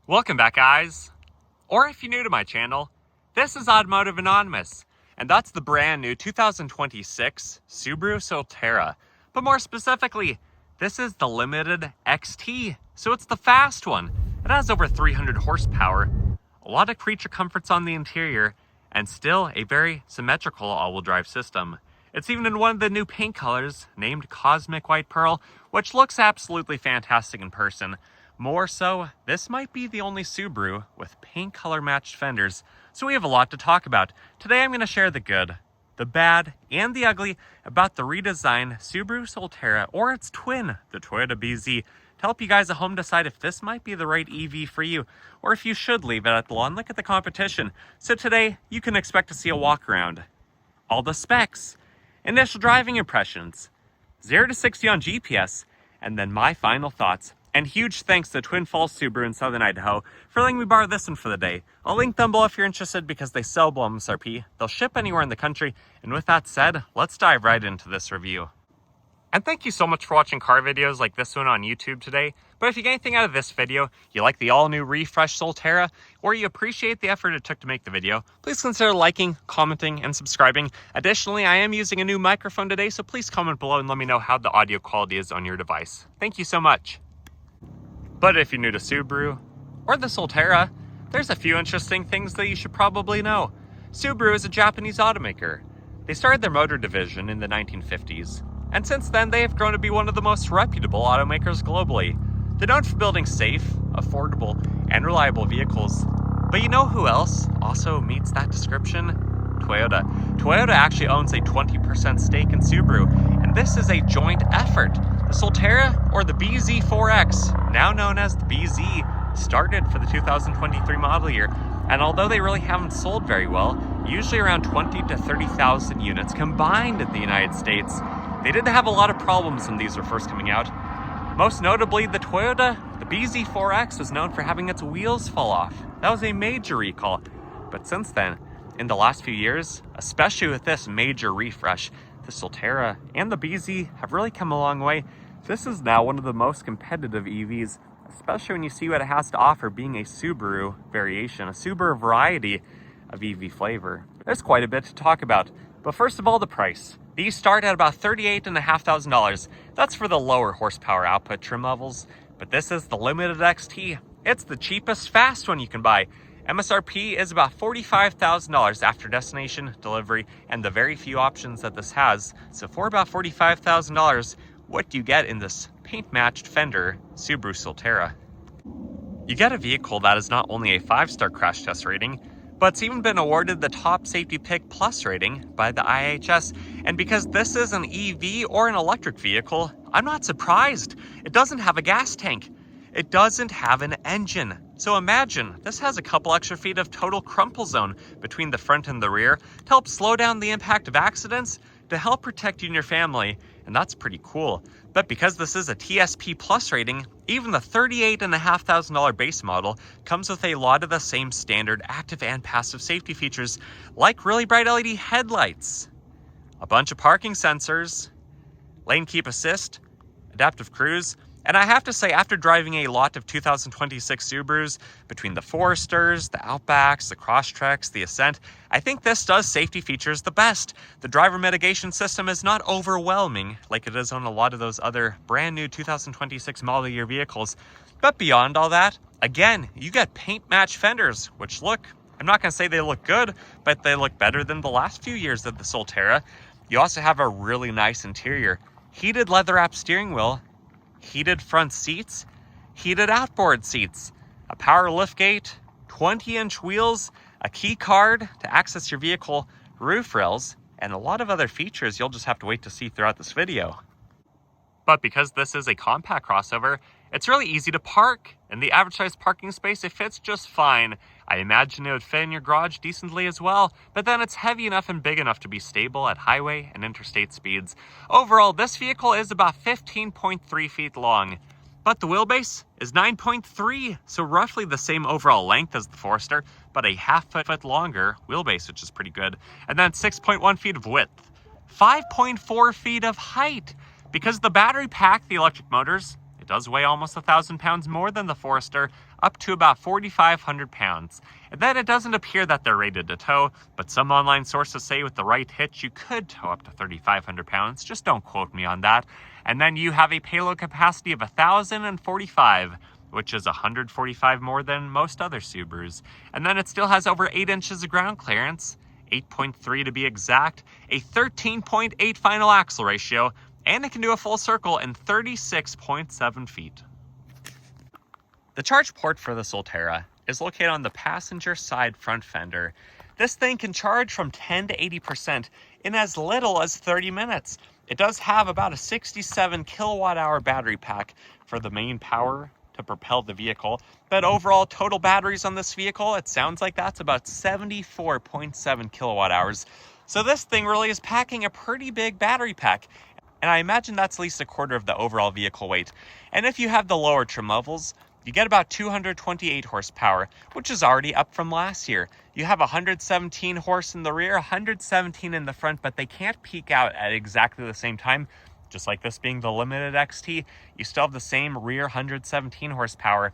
Welcome back, guys. Or if you're new to my channel, this is Automotive Anonymous, and that's the brand new 2026 Subaru Solterra. But more specifically, this is the limited XT, so it's the fast one. It has over 300 horsepower, a lot of creature comforts on the interior, and still a very symmetrical all-wheel drive system. It's even in one of the new paint colors named Cosmic White Pearl, which looks absolutely fantastic in person. More so, this might be the only Subaru with paint color matched fenders, so we have a lot to talk about. Today I'm going to share the good, the bad, and the ugly about the redesigned Subaru Solterra or its twin, the Toyota BZ, to help you guys at home decide if this might be the right EV for you, or if you should leave it at the lawn and look at the competition. So today, you can expect to see a walk around, all the specs, initial driving impressions, 0 to 60 on GPS, and then my final thoughts. And huge thanks to Twin Falls Subaru in Southern Idaho for letting me borrow this one for the day. I'll link them below if you're interested because they sell below MSRP. They'll ship anywhere in the country. And with that said, let's dive right into this review. And thank you so much for watching car videos like this one on YouTube today. But if you get anything out of this video, you like the all-new refresh Solterra, or you appreciate the effort it took to make the video, please consider liking, commenting, and subscribing. Additionally, I am using a new microphone today, so please comment below and let me know how the audio quality is on your device. Thank you so much. But if you're new to Subaru, or the Solterra, there's a few interesting things that you should probably know. Subaru is a Japanese automaker. They started their motor division in the 1950s. And since then, they have grown to be one of the most reputable automakers globally. They're known for building safe, affordable, and reliable vehicles. But you know who else also meets that description? Toyota. Toyota actually owns a 20% stake in Subaru, and this is a joint effort. The Solterra, or the BZ4X, now known as the BZ, started for the 2023 model year. And although they really haven't sold very well, usually around 20 to 30,000 units combined in the United States, they did have a lot of problems when these were first coming out. Most notably, the Toyota, the BZ4X, was known for having its wheels fall off. That was a major recall. But since then, in the last few years, especially with this major refresh, the Solterra and the BZ have really come a long way. This is now one of the most competitive EVs, especially when you see what it has to offer being a Subaru variation, a Subaru variety of EV flavor. There's quite a bit to talk about. But first of all, the price. These start at about $38,500. That's for the lower horsepower output trim levels. But this is the limited XT. It's the cheapest fast one you can buy. MSRP is about $45,000 after destination, delivery, and the very few options that this has. So for about $45,000, what do you get in this paint-matched fender Subaru Solterra? You get a vehicle that is not only a 5-star crash test rating, but it's even been awarded the top safety pick plus rating by the IHS. And because this is an EV or an electric vehicle, I'm not surprised. It doesn't have a gas tank. It doesn't have an engine. So imagine, this has a couple extra feet of total crumple zone between the front and the rear to help slow down the impact of accidents, to help protect you and your family, and that's pretty cool. But because this is a TSP Plus rating, even the $38,500 base model comes with a lot of the same standard active and passive safety features, like really bright LED headlights, a bunch of parking sensors, lane keep assist, adaptive cruise. And I have to say, after driving a lot of 2026 Subarus, between the Foresters, the Outbacks, the Crosstreks, the Ascent, I think this does safety features the best. The driver mitigation system is not overwhelming like it is on a lot of those other brand new 2026 model year vehicles. But beyond all that, again, you get paint match fenders, which look, I'm not going to say they look good, but they look better than the last few years of the Solterra. You also have a really nice interior, heated leather wrap steering wheel, heated front seats, heated outboard seats, a power liftgate, 20-inch wheels, a key card to access your vehicle, roof rails, and a lot of other features you'll just have to wait to see throughout this video. But because this is a compact crossover, it's really easy to park. In the average size parking space, it fits just fine. I imagine it would fit in your garage decently as well, but then it's heavy enough and big enough to be stable at highway and interstate speeds. Overall, this vehicle is about 15.3 feet long, but the wheelbase is 9.3, so roughly the same overall length as the Forester, but a half foot longer wheelbase, which is pretty good. And then 6.1 feet of width, 5.4 feet of height. Because the battery pack, the electric motors, does weigh almost 1,000 pounds more than the Forester, up to about 4,500 pounds. And then it doesn't appear that they're rated to tow, but some online sources say with the right hitch you could tow up to 3,500 pounds. Just don't quote me on that. And then you have a payload capacity of 1,045, which is 145 more than most other Subarus. And then it still has over 8 inches of ground clearance, 8.3 to be exact, a 13.8 final axle ratio, and it can do a full circle in 36.7 feet. The charge port for the Solterra is located on the passenger side front fender. This thing can charge from 10 to 80% in as little as 30 minutes. It does have about a 67 kilowatt hour battery pack for the main power to propel the vehicle, but overall total batteries on this vehicle, it sounds like that's about 74.7 kilowatt hours. So this thing really is packing a pretty big battery pack, and I imagine that's at least a quarter of the overall vehicle weight. And if you have the lower trim levels, you get about 228 horsepower, which is already up from last year. You have 117 horse in the rear, 117 in the front, but they can't peak out at exactly the same time. Just like this being the Limited XT, you still have the same rear 117 horsepower,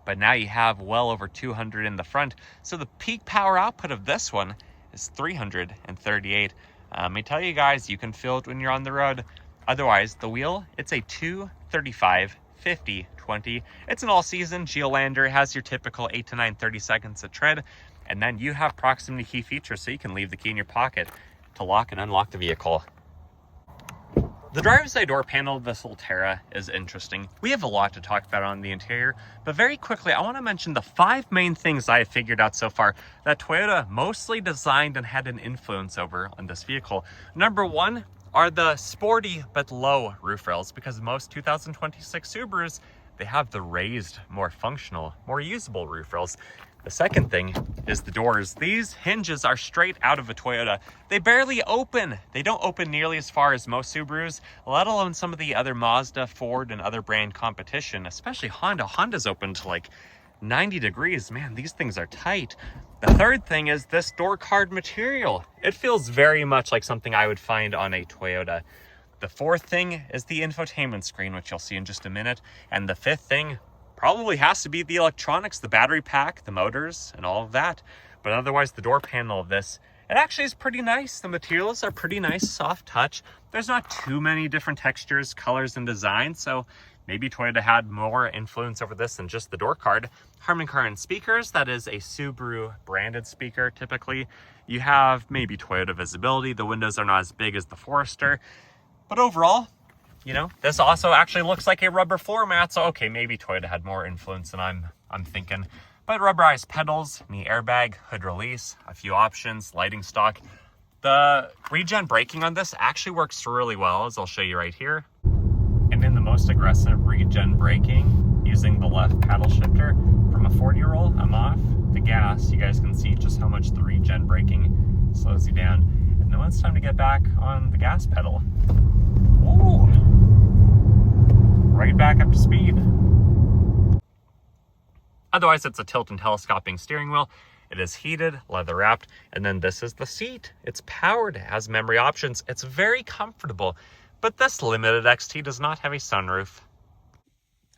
but now you have well over 200 in the front. So the peak power output of this one is 338. Let me tell you guys, you can feel it when you're on the road. Otherwise, the wheel, it's a 235 50 20. It's an all-season Geolander. It has your typical 8 to 9 30 seconds of tread, and then you have proximity key features, so you can leave the key in your pocket to lock and unlock the vehicle. The driver's side door panel of the Solterra is interesting. We have a lot to talk about on the interior, but very quickly, I want to mention the 5 main things I have figured out so far that Toyota mostly designed and had an influence over on this vehicle. Number 1 are the sporty but low roof rails, because most 2026 Subarus, they have the raised, more functional, more usable roof rails. The second thing is the doors. These hinges are straight out of a Toyota. They barely open. They don't open nearly as far as most Subarus, let alone some of the other Mazda, Ford, and other brand competition, especially Honda. Honda's open to like 90 degrees. Man, these things are tight. The third thing is this door card material. It feels very much like something I would find on a Toyota. The fourth thing is the infotainment screen, which you'll see in just a minute. And the fifth thing probably has to be the electronics, the battery pack, the motors, and all of that. But otherwise, the door panel of this, it actually is pretty nice. The materials are pretty nice, soft touch. There's not too many different textures, colors, and designs, so maybe Toyota had more influence over this than just the door card. Harman Kardon speakers, that is a Subaru branded speaker typically. You have maybe Toyota visibility. The windows are not as big as the Forester. But overall, you know, this also actually looks like a rubber floor mat, so okay, maybe Toyota had more influence than I'm thinking. But rubberized pedals, knee airbag, hood release, a few options, lighting stock. The regen braking on this actually works really well, as I'll show you right here. And in the most aggressive regen braking, using the left paddle shifter, from a 40-year-old, I'm off the gas. You guys can see just how much the regen braking slows you down. And now it's time to get back on the gas pedal. Ooh, right back up to speed. Otherwise, it's a tilt and telescoping steering wheel. It is heated, leather wrapped, and then this is the seat. It's powered, it has memory options. It's very comfortable, but this Limited XT does not have a sunroof.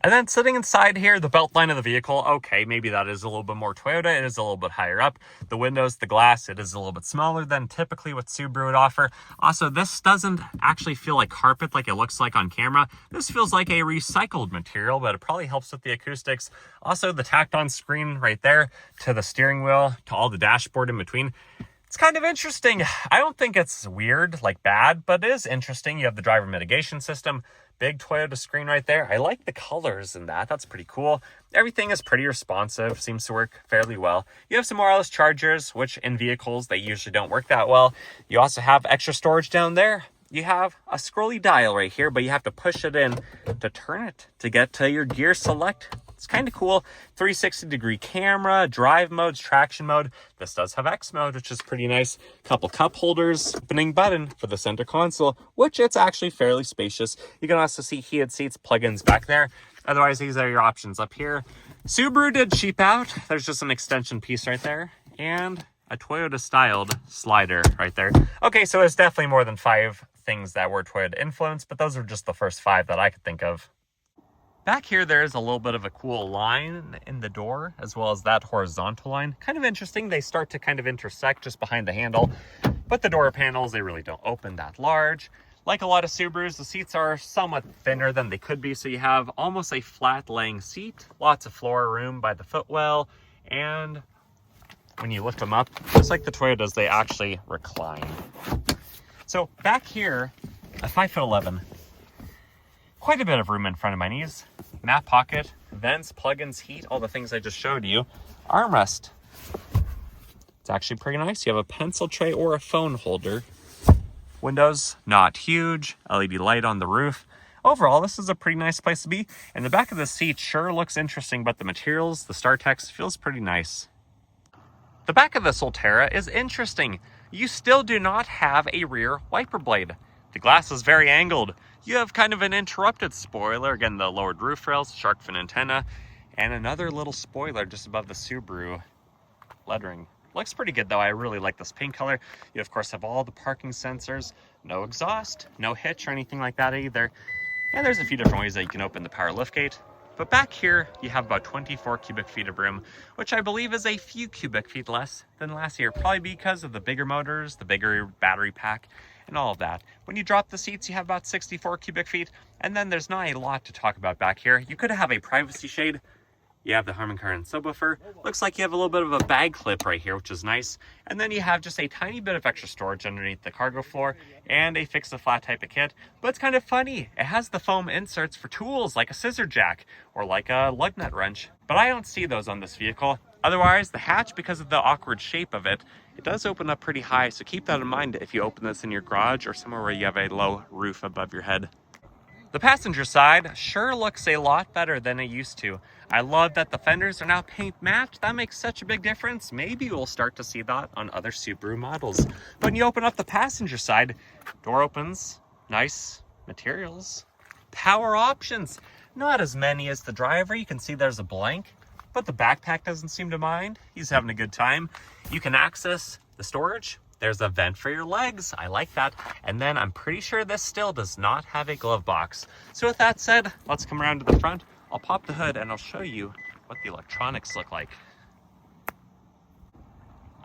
And then sitting inside here, the belt line of the vehicle, okay, maybe that is a little bit more Toyota. It is a little bit higher up. The windows, the glass, it is a little bit smaller than typically what Subaru would offer. Also, this doesn't actually feel like carpet like it looks like on camera. This feels like a recycled material, but it probably helps with the acoustics. Also, the tacked-on screen right there to the steering wheel, to all the dashboard in between. It's kind of interesting. I don't think it's weird, like bad, but it is interesting. You have the driver mitigation system. Big Toyota screen right there. I like the colors in that. That's pretty cool. Everything is pretty responsive. Seems to work fairly well. You have some wireless chargers, which in vehicles, they usually don't work that well. You also have extra storage down there. You have a scrolly dial right here, but you have to push it in to turn it to get to your gear select. It's kind of cool. 360-degree camera, drive modes, traction mode. This does have X mode, which is pretty nice. Couple cup holders, opening button for the center console, which it's actually fairly spacious. You can also see heated seats, plugins back there. Otherwise, these are your options up here. Subaru did cheap out. There's just an extension piece right there, and a Toyota-styled slider right there. Okay, so there's definitely more than 5 things that were Toyota influenced, but those are just the first 5 that I could think of. Back here, there is a little bit of a cool line in the door, as well as that horizontal line. Kind of interesting. They start to kind of intersect just behind the handle, but the door panels, they really don't open that large. Like a lot of Subarus, the seats are somewhat thinner than they could be, so you have almost a flat laying seat, lots of floor room by the footwell, and when you lift them up, just like the Toyotas, they actually recline. So back here, at 5'11", quite a bit of room in front of my knees. Map pocket, vents, plug-ins, heat, all the things I just showed you. Armrest. It's actually pretty nice. You have a pencil tray or a phone holder. Windows, not huge. LED light on the roof. Overall, this is a pretty nice place to be. And the back of the seat sure looks interesting, but the materials, the star text, feels pretty nice. The back of the Solterra is interesting. You still do not have a rear wiper blade. The glass is very angled. You have kind of an interrupted spoiler. Again, the lowered roof rails, shark fin antenna, and another little spoiler just above the Subaru lettering. Looks pretty good though. I really like this paint color. You of course have all the parking sensors, no exhaust, no hitch or anything like that either. And there's a few different ways that you can open the power liftgate. But back here, you have about 24 cubic feet of room, which I believe is a few cubic feet less than last year, probably because of the bigger motors, the bigger battery pack, and all of that. When you drop the seats, you have about 64 cubic feet, and then there's not a lot to talk about back here. You could have a privacy shade. You have the Harman Kardon subwoofer. Looks like you have a little bit of a bag clip right here, which is nice. And then you have just a tiny bit of extra storage underneath the cargo floor and a fix-a-flat type of kit. But it's kind of funny. It has the foam inserts for tools like a scissor jack or like a lug nut wrench. But I don't see those on this vehicle. Otherwise, the hatch, because of the awkward shape of it, it does open up pretty high. So keep that in mind if you open this in your garage or somewhere where you have a low roof above your head. The passenger side sure looks a lot better than it used to. I love that the fenders are now paint matte. That makes such a big difference. Maybe we'll start to see that on other Subaru models. But when you open up the passenger side, door opens, nice materials, power options. Not as many as the driver. You can see there's a blank, but the backpack doesn't seem to mind. He's having a good time. You can access the storage. There's a vent for your legs. I like that. And then I'm pretty sure this still does not have a glove box. So with that said, let's come around to the front. I'll pop the hood and I'll show you what the electronics look like.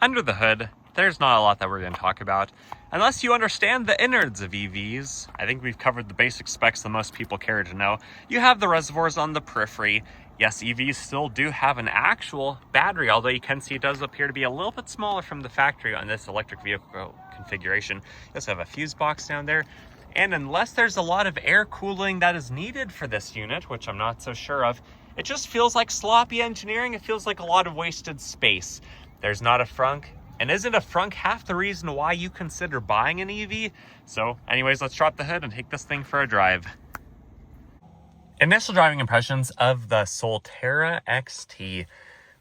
Under the hood, there's not a lot that we're going to talk about. Unless you understand the innards of EVs, I think we've covered the basic specs that most people care to know. You have the reservoirs on the periphery. Yes, EVs still do have an actual battery, although you can see it does appear to be a little bit smaller from the factory on this electric vehicle configuration. You also have a fuse box down there. And unless there's a lot of air cooling that is needed for this unit, which I'm not so sure of, it just feels like sloppy engineering. It feels like a lot of wasted space. There's not a frunk. And isn't a frunk half the reason why you consider buying an EV? So anyways, let's drop the hood and take this thing for a drive. Initial driving impressions of the Solterra XT,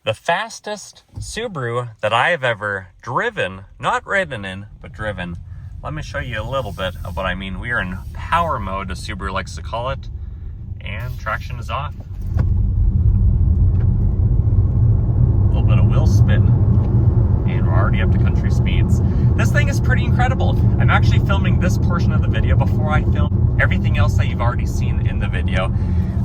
the fastest Subaru that I have ever driven, not ridden in, but driven. Let me show you a little bit of what I mean. We are in power mode, as Subaru likes to call it, and traction is off. A little bit of wheel spin, and we're already up to country speeds. This thing is pretty incredible. I'm actually filming this portion of the video before I film everything else that you've already seen in the video,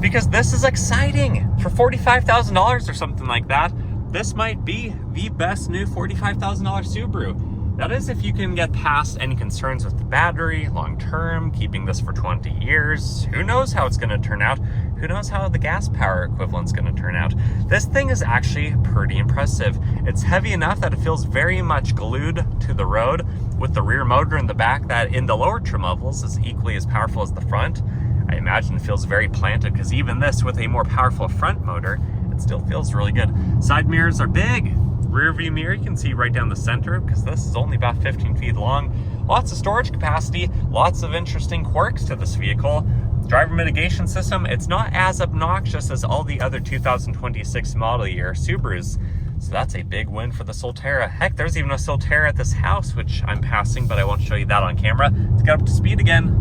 because this is exciting. For $45,000 or something like that, this might be the best new $45,000 Subaru. That is if you can get past any concerns with the battery, long-term, keeping this for 20 years. Who knows how it's going to turn out? Who knows how the gas power equivalent's going to turn out? This thing is actually pretty impressive. It's heavy enough that it feels very much glued to the road, with the rear motor in the back that in the lower trim levels is equally as powerful as the front. I imagine it feels very planted, because even this with a more powerful front motor, it still feels really good. Side mirrors are big. Rear view mirror, you can see right down the center, because this is only about 15 feet long. Lots of storage capacity, lots of interesting quirks to this vehicle. Driver mitigation system, it's not as obnoxious as all the other 2026 model year Subarus. So that's a big win for the Solterra. Heck, there's even a Solterra at this house, which I'm passing, but I won't show you that on camera. To get up to speed again,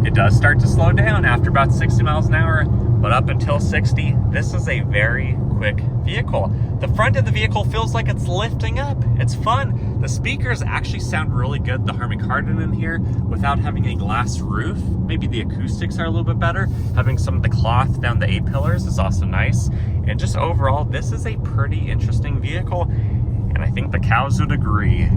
it does start to slow down after about 60 miles an hour. But up until 60, this is a very quick vehicle. The front of the vehicle feels like it's lifting up. It's fun. The speakers actually sound really good. The Harman Kardon in here without having a glass roof. Maybe the acoustics are a little bit better. Having some of the cloth down the A-pillars is also nice. And just overall, this is a pretty interesting vehicle. And I think the cows would agree.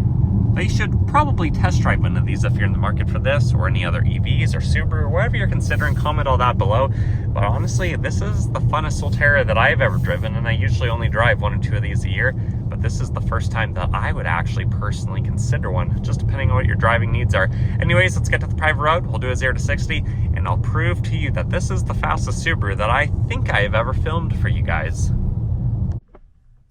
But you should probably test drive one of these if you're in the market for this, or any other EVs or Subaru, or whatever you're considering. Comment all that below. But honestly, this is the funnest Solterra that I've ever driven, and I usually only drive 1 or 2 of these a year. But this is the first time that I would actually personally consider one, just depending on what your driving needs are. Anyways, let's get to the private road. We'll do a 0 to 60, and I'll prove to you that this is the fastest Subaru that I think I have ever filmed for you guys.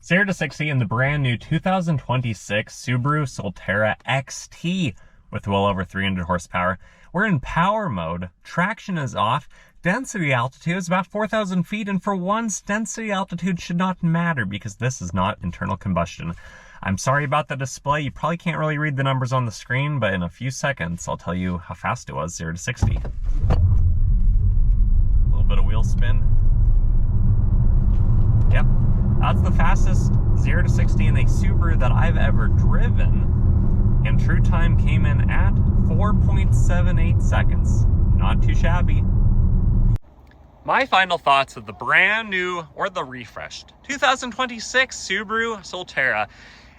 0 to 60 in the brand new 2026 Subaru Solterra XT with well over 300 horsepower. We're in power mode, traction is off, density altitude is about 4,000 feet, and for once, density altitude should not matter because this is not internal combustion. I'm sorry about the display, you probably can't really read the numbers on the screen, but in a few seconds, I'll tell you how fast it was, 0 to 60. A little bit of wheel spin. Yep. That's the fastest 0 to 60 in a Subaru that I've ever driven. And true time came in at 4.78 seconds. Not too shabby. My final thoughts of the brand new, or the refreshed, 2026 Subaru Solterra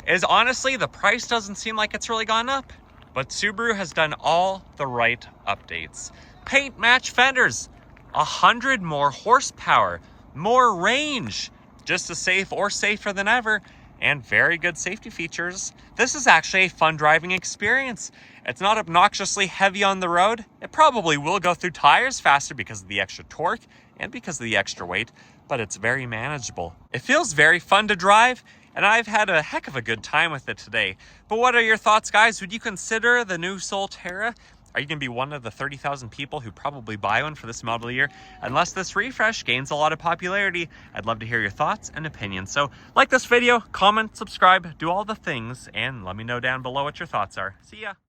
is honestly, the price doesn't seem like it's really gone up. But Subaru has done all the right updates. Paint match fenders, 100 more horsepower, more range, just as safe or safer than ever, and very good safety features. This is actually a fun driving experience. It's not obnoxiously heavy on the road. It probably will go through tires faster because of the extra torque and because of the extra weight, but it's very manageable. It feels very fun to drive, and I've had a heck of a good time with it today. But what are your thoughts, guys? Would you consider the new Solterra? Are you going to be one of the 30,000 people who probably buy one for this model year? Unless this refresh gains a lot of popularity, I'd love to hear your thoughts and opinions. So like this video, comment, subscribe, do all the things, and let me know down below what your thoughts are. See ya.